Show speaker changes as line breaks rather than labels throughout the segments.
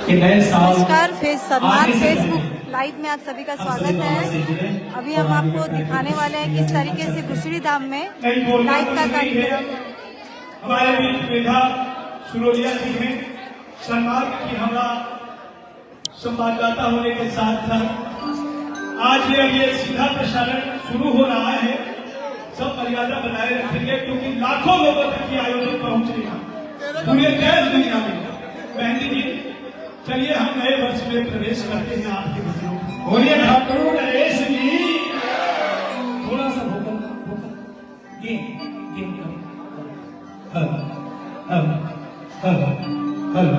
कि नए साल
नमस्कार, सम्मान फेसबुक लाइव में आप सभी का स्वागत है। अभी हम आपको दिखाने वाले हैं किस तरीके से गुसड़ी धाम में लाइव का कार्यक्रम
हमारे बीच मेधा सुरोलिया जी में सम्मान की हमारा संवाददाता होने के साथ साथ आज ये सीधा प्रसारण शुरू हो रहा है। सब मर्यादा बनाए रखेंगे क्योंकि लाखों लोगों तक ये आयोजन पहुंचेगा पूरे देश दुनिया में। मेहंदी जी, चलिए हम नए वर्ष में प्रवेश करते हैं आपके बच्चों। बोलिए ठाकुर नरेश जी, थोड़ा सा भोकल गेम हेलो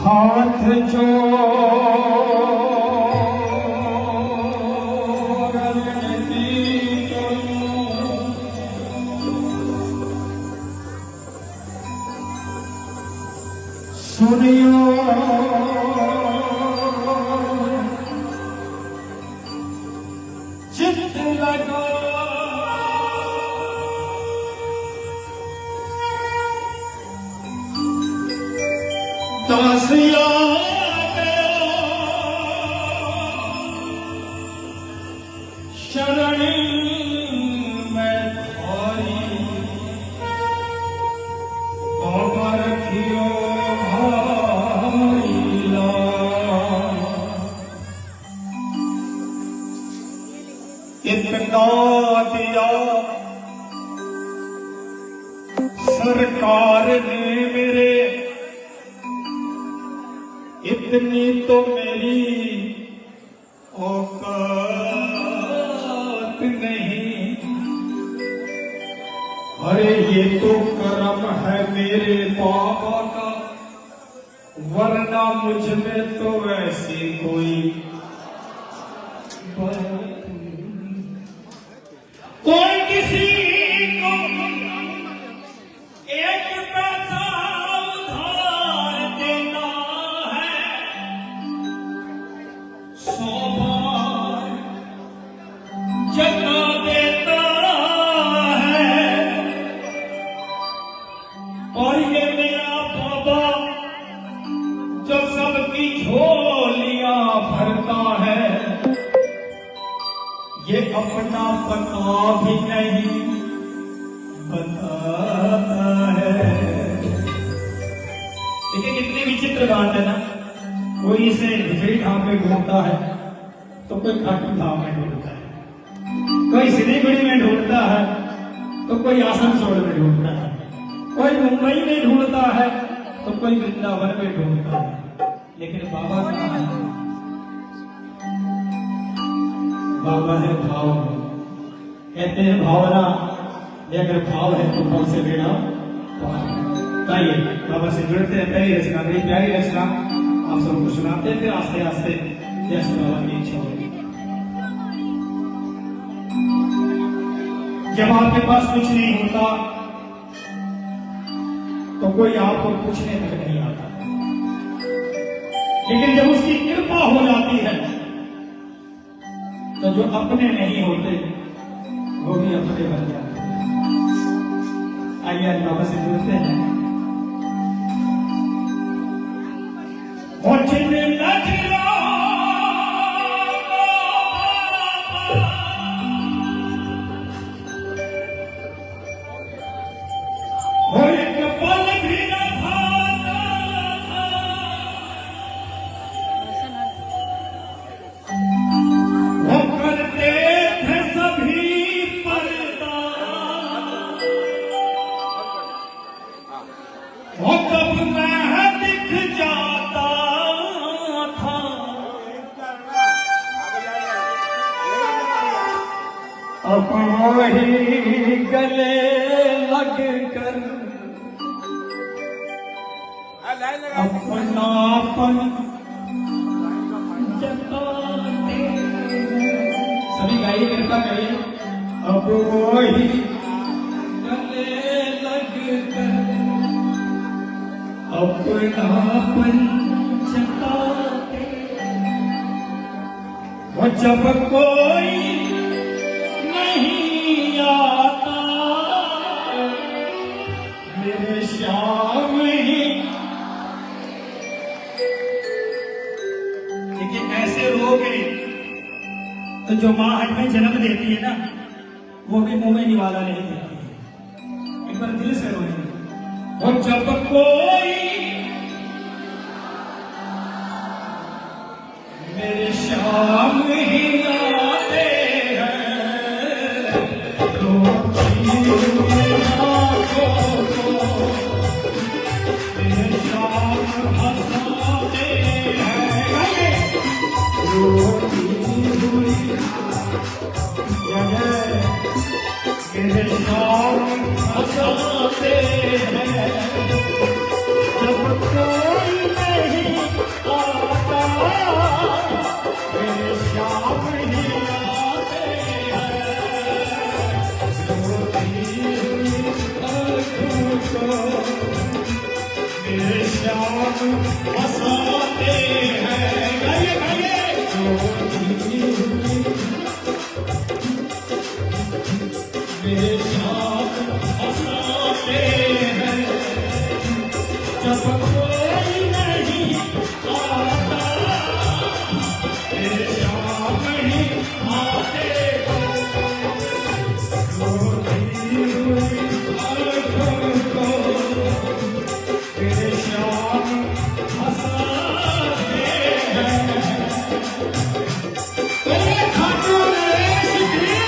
हाथ जो सुनियो चित्त लगा दासिया शरण में थारी बाबा रखियो इतना दिया सरकार ने मेरे, इतनी तो मेरी औकात नहीं। अरे ये तो कर्म है मेरे बाबा का, वरना मुझ में तो ऐसी कोई किसी को एक पैसा उधार देना है, 100 बार जता देता है। और ये मेरा बाबा जो सबकी झोलियां भरता है, ये अपना पता भी नहीं बताता है। देखिए कितनी विचित्र बात है ना। कोई इसे गुसड़ी धाम में ढूंढता है तो कोई खाटू धाम में ढूंढता है, कोई सिलीगुड़ी में ढूंढता है तो कोई आसनसोल में ढूंढता है, कोई मुंबई में ढूंढता है तो कोई वृंदावन में ढूंढता है। लेकिन बाबा कहाँ है? बाबा है भाव में। कहते हैं भावना, अगर भाव है तो भाव से लेना। आइए बाबा से जुड़ते हैं। पहली रचना, बड़ी प्यारी रचना आप सबको सुनाते हैं, फिर आस्ते आस्ते जैसे बाबा की इच्छा होगी। जब आपके पास कुछ नहीं होता तो कोई आपको पूछने तक नहीं आता, लेकिन जब उसकी कृपा हो जाती है तो जो अपने नहीं होते वो भी अपने बन जाते हैं। आइए आज बाबा से जुड़ते हैं। अपनों ही गले लग कर अपनापन जताते, सभी गाइए कृपा करिए। अब वही गले लग कर अपनापन जताते, वो जब कोई नहीं आता मेरे श्याम ही। लेकिन ऐसे रोगे तो जो माँ हमें जन्म देती है ना, वो भी मुंह में निवाला नहीं देती है। एक बार दिल से रोए। और जब कोई मेरे श्याम ही आते हैं, रोती हुई आंखों को मेरे श्याम हंसाते हैं, रोती हुई मेरे श्याम हंसाते हैं। जब कोई नहीं आता मेरे श्याम ही आते हैं, रोती हुई आंखों को मेरे श्याम हंसाते हैं। गाइए गाइए। रोती हुई मेरे श्याम हंसाते हैं। जब कोई नहीं आता मेरे श्याम ही आते हैं, रोती हुई आंखों को मेरे श्याम हंसाते हैं। खाटू नरेश जी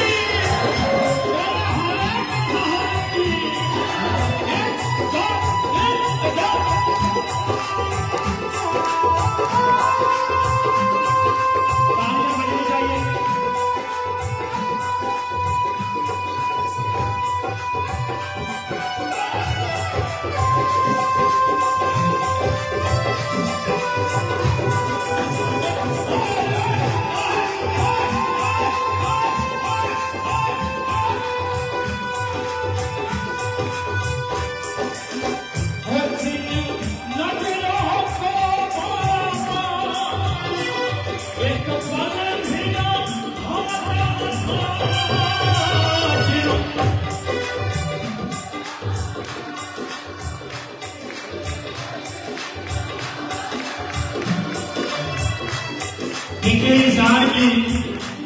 इंसान की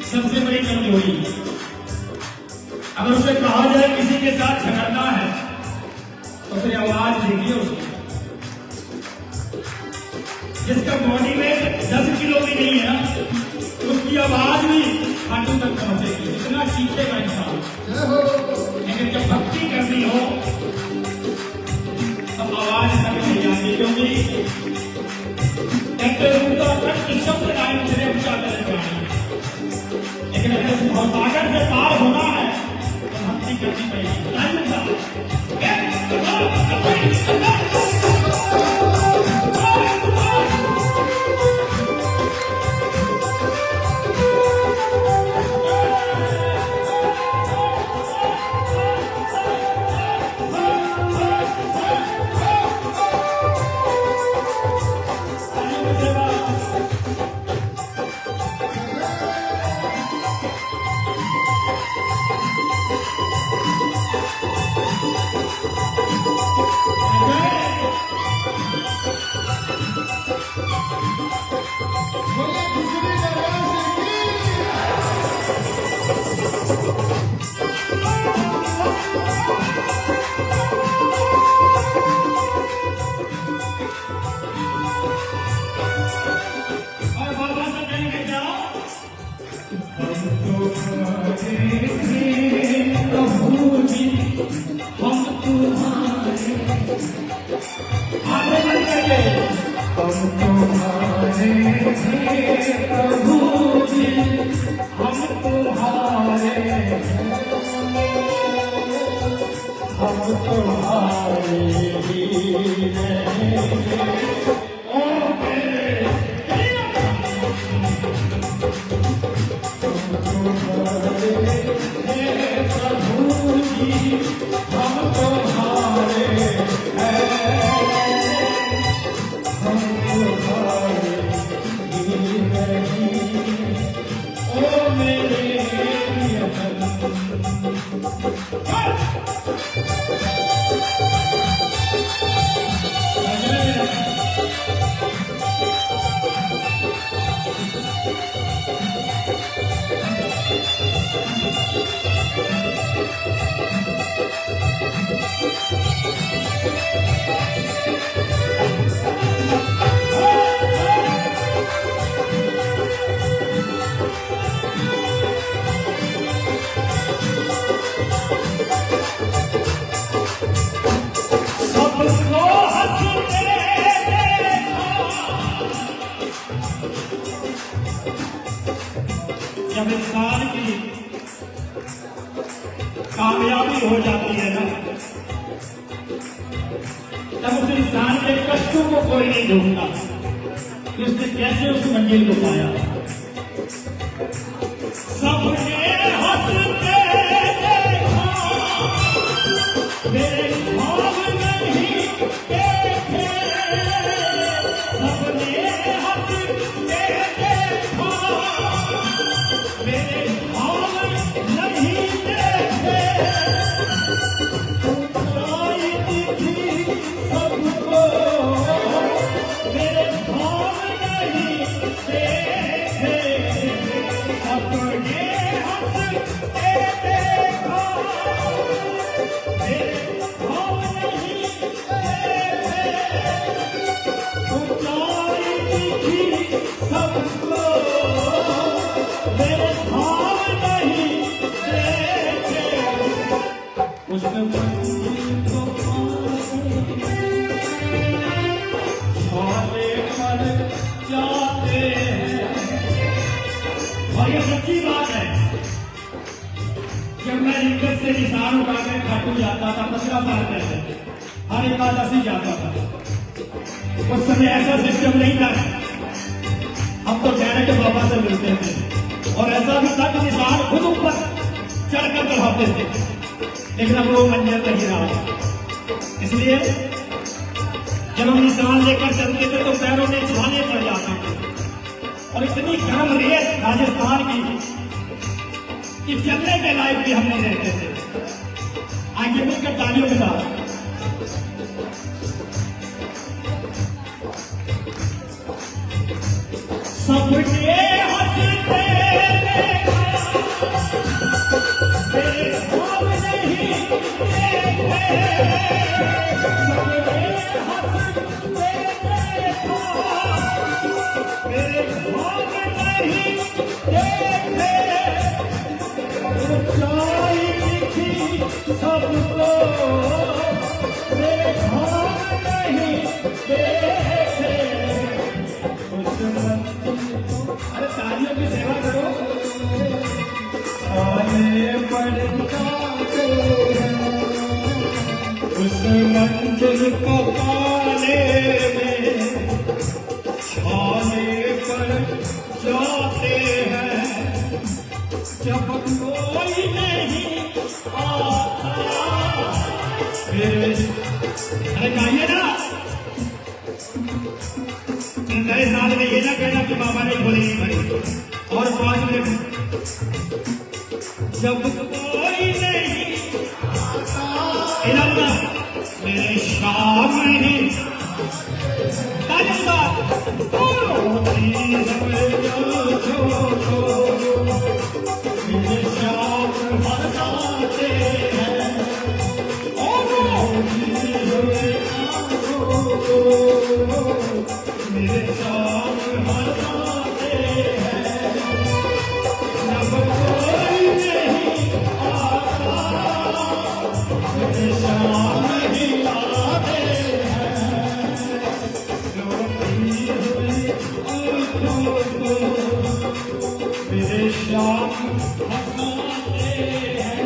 सबसे बड़ी कमजोरी, अगर उसे कहा जाए किसी के साथ झगड़ना है तो फिर आवाज देखिए उसकी। जिसका बॉडी वेट 10 किलो भी नहीं है ना, उसकी आवाज भी हाथों तक पहुंचेगी, इतना चीखेगा इंसान। लेकिन जब भक्ति करनी हो तो आवाज तक नहीं आती, क्योंकि शब्द गायन मुझे ऊंचा करने वाली। लेकिन अगर उस भवसागर से पार होना है तो भक्ति करनी पड़ेगी। आंसू को कोई नहीं ढूंढता कि उसने कैसे उस मंजिल को पाया। सबने हंसते देखा, मेरे ख्वाब नहीं देखे। सबने हंसते देखा, मेरे ख्वाब नहीं देखे। ऊंचाई दिखी सबको, मेरे ख्वाब नहीं देखे। अपने हंसते देखा, मेरे ख्वाब नहीं देखे। ऊंचाई दिखी सबको, मेरे ख्वाब नहीं देखे। उस मंजिल को पाने पर जाते हैं। और ये सच्ची बात है, जब मैं रिक्कत से निशान उठा के खाटू जाता था, 15 साल पहले हर एकादशी जाता था। उस समय ऐसा सिस्टम नहीं था, हम तो डायरेक्ट बाबा से मिलते थे। और ऐसा भी था कि निशान खुद ऊपर चढ़कर चढ़ाते थे, लेकिन अब वो मंजिल नहीं रहा। इसलिए जब हम निशान लेकर चलते थे तो पैरों में छाले पड़ जाते थे। और इतनी गर्म रेत राजस्थान की कि चलने के लायक भी हम नहीं रहते थे। आगे मिलकर तालियों के साथ सबने हंसते देखा, मेरे ख्वाब नहीं देखे। सबने हंसते देखा, मेरे ख्वाब नहीं देखे। ऊंचाई दिखी सबको, मेरे ख्वाब नहीं देखे। अरे तालियों की सेवा करो। आने पर जाते हैं, उस मंजिल को पाने में। छाने पर जाते हैं, जब कोई नहीं आता। अरे गाइए ना, नए साल में ये ना कहना कि बाबा ने बोली नहीं भरी। और 5 मिनट, जब कोई नहीं आता, मेरे शाम नहीं मेरे शाम हंसाते हैं। मेरे शाम हंसाते हैं। जब कोई नहीं आता, मेरे शाम ही आते हैं। मेरे शाम हंसाते हैं।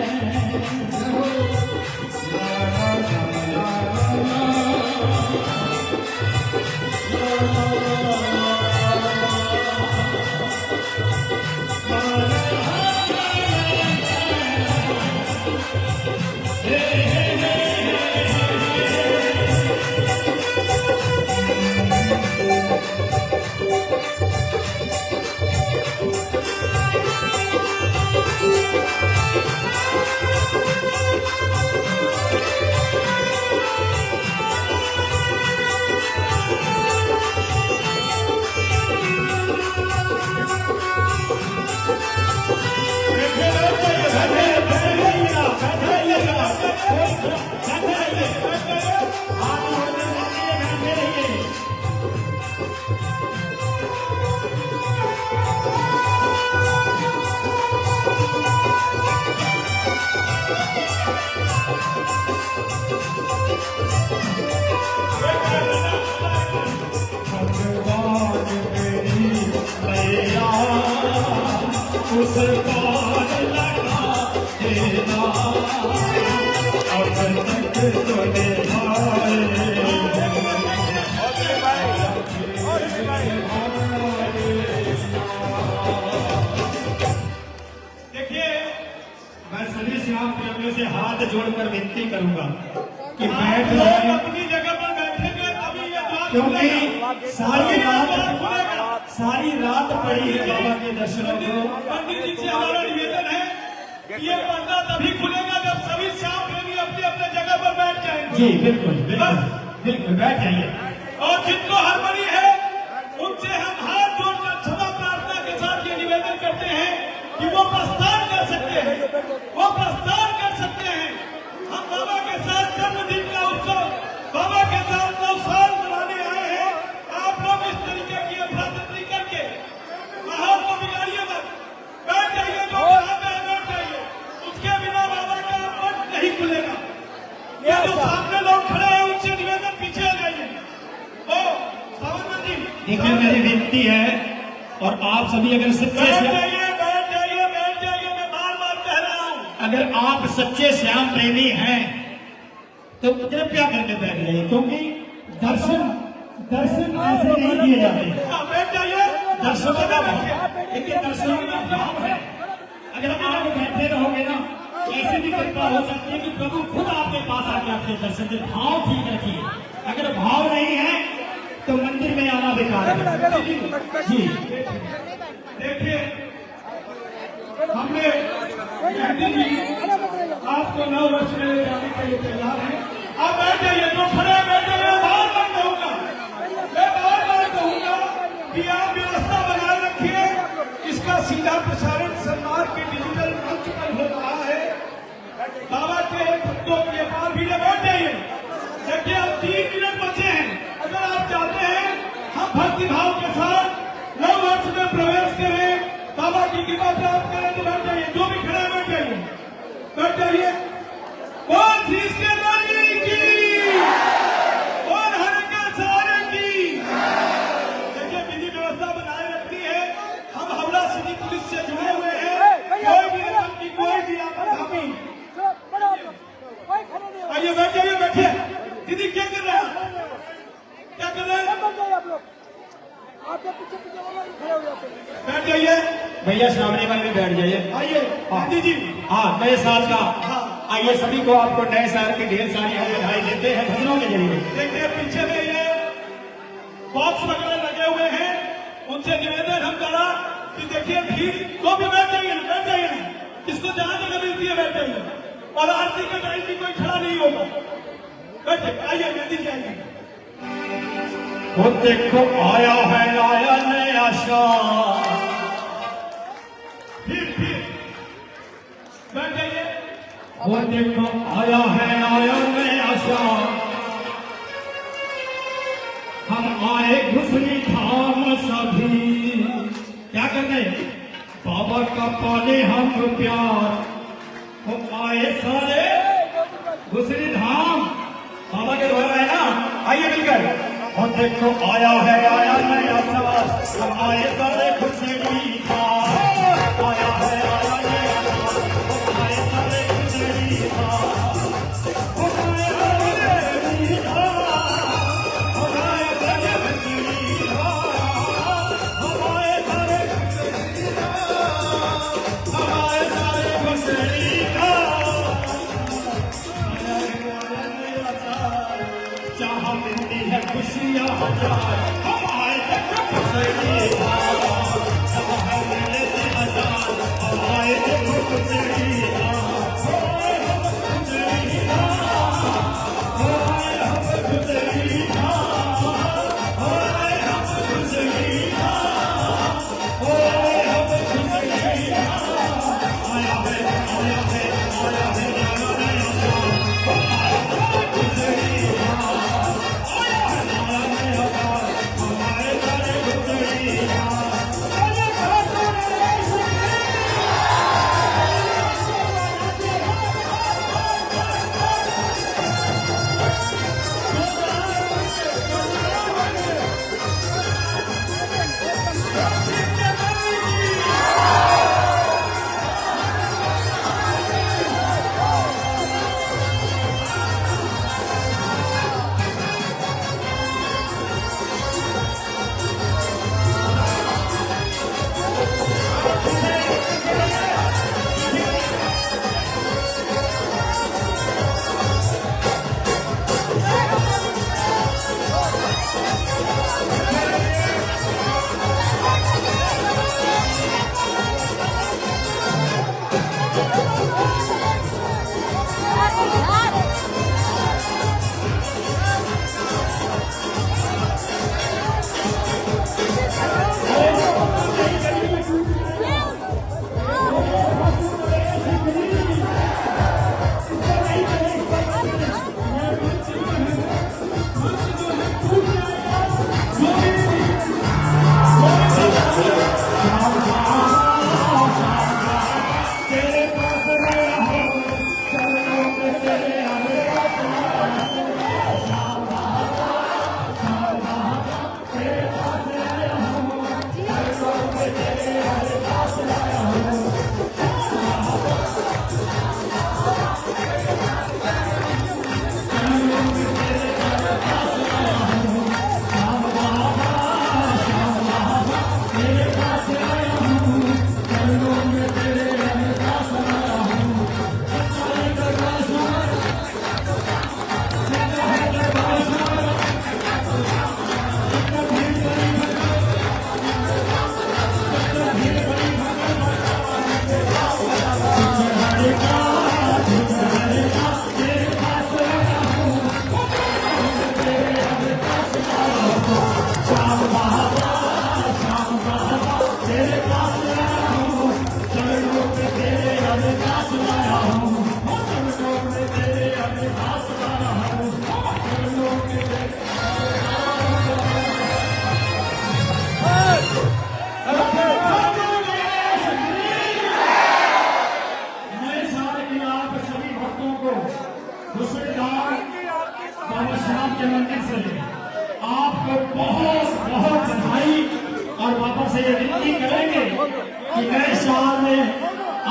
उस पार लगा देना अब तक तो निभाए
करूंगा कि
आप
बैठ
लोग
जाए,
अपनी जगह पर बैठेंगे तभी ये द्वार
क्योंकि
खुलेगा।
सारी रात पड़ी है बाबा के दर्शनों को।
पंडित जी से हमारा निवेदन है कि ये पर्दा तभी खुलेगा जब सभी श्याम प्रेमी अपनी अपने जगह पर बैठ जाएंगे।
जी बिल्कुल बिल्कुल बिल्कुल, बैठ जाइए।
और जिनको हड़बड़ी है उनसे हम हाथ जोड़कर क्षमा प्रार्थना के साथ ये निवेदन करते हैं कि वो प्रस्थान कर सकते हैं, वो प्रस्थान कर सकते हैं। हम बाबा के साथ जन्मदिन का उत्सव, बाबा के साथ 9 साल मनाने आए हैं। आप लोग इस तरीके की अफरा-तफरी करके माहौल को बिगाड़िए मत। बैठ जाइए, जो चाहते हैं बैठ जाइए। उसके बिना बाबा का मठ नहीं खुलेगा। ये जो सामने लोग खड़े हैं उनसे निवेदन पीछे आ जाइए। ओ सावंत जी,
देखिए मेरी विनती है, और आप सभी अगर सच्चे
बैठ
से,
जाइए, बैठ जाइए, बैठ जाइए। मैं बार-बार कह रहा हूँ।
अगर आप सच्चे श्याम प्रेमी हैं तो कृपया करके बैठ जाइए, क्योंकि दर्शन दर्शन ऐसे नहीं दिए जाते।
हाँ, बैठ जाइए।
दर्शनों का भाव, देखिए दर्शनों का भाव है। अगर आप बैठे रहोगे ना, ऐसी भी कृपा हो सकती है कि प्रभु खुद आपके पास आके आपके दर्शन दे। भाव ठीक रखिए, अगर भाव नहीं है तो मंदिर में आना बेकार है। जी
देखिए, हमने गांधी जी आपको 9 वर्ष में ले जाने के लिए तैयार है। आप बैठ जाइए, जो खड़े हैं बैठ जाइए। बार-बार कहूंगा, मैं बार-बार कहूंगा कि आप व्यवस्था बनाए रखिए। इसका सीधा प्रसारण सरकार के डिजिटल मंच पर हो रहा है। बाबा के भक्तों के पास भी बैठ जाइए। देखिए, अब 3 मिनट बचे हैं। अगर आप चाहते हैं हम भक्ति भाव के साथ 9 वर्ष में प्रवेश करें, बाबा की कृपा प्राप्त करें, तो बैठ जाइए। जो भी खड़े हैं बैठ जाइए, बैठ जाइए। कौन सी इसके रानी की, कौन हर के सहारे की। देखिए, विधि व्यवस्था बनाए रखनी है। हम हावड़ा सिटी पुलिस से जुड़े हुए हैं। कोई भी रकम की कोई भी आपत्ति, आइए बैठ जाइए, बैठिए। दीदी क्या कर रहे हैं, क्या कर रहे हैं? बैठ जाइए
भैया, सामने वाले में बैठ जाइए।
आइए गांधी जी।
हाँ, नए साल का
हाँ,
आइए, सभी को आपको नए साल की ढेर सारी हम बधाई देते हैं भजनों के जरिए।
देखिए पीछे में ये बॉक्स वगैरह लगे हुए हैं, उनसे निवेदन हम करा कि देखिए भीड़, तो भी बैठ जाइए, बैठ जाइए। किसको जहां जगह मिलती है बैठ जाइए। और आरती के टाइम भी कोई खड़ा नहीं होगा। बैठे, आइए गांधी जी, आइए।
वो देखो आया है आया नया शाह,
फिर बैठ जाइए।
वो देखो आया है आया नया शाह, हम आए घुसरी धाम सभी, क्या करते बाबा का पाले हम प्यार। वो आए सारे घुसरी धाम, बाबा के द्वारा है ना, आइए मिलकर। और देखो आया है आया नया साल, हम आए सारे घुसरी धाम, आया है आया नया साल, हम आए सारे घुसरी धाम, हम आए सारे घुसरी धाम, हम आए सारे घुसरी धाम, हम आए सारे घुसरी धाम, हम आए सारे घुसरी धाम। जहाँ मिलती है खुशियाँ हजार, हम आए थे घुसरी धाम, जहाँ मिलती हजार, हम आए थे घुसरी धाम, घुसरी धाम, आए हम घुसरी धाम, आए हम घुसरी धाम, आए हम घुसरी धाम, आया है आया है आया है नया नया साल, हम आए थे घुसरी धाम, आया है नया नया साल, हम आए थे घुसरी धाम। विश्वनाथ के मंदिर से आपको बहुत बहुत बधाई और वापस से ये विनती करेंगे कि नए साल में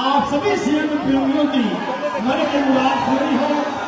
आप सभी सीएम प्रेमियों की मन की मुराद पूरी हो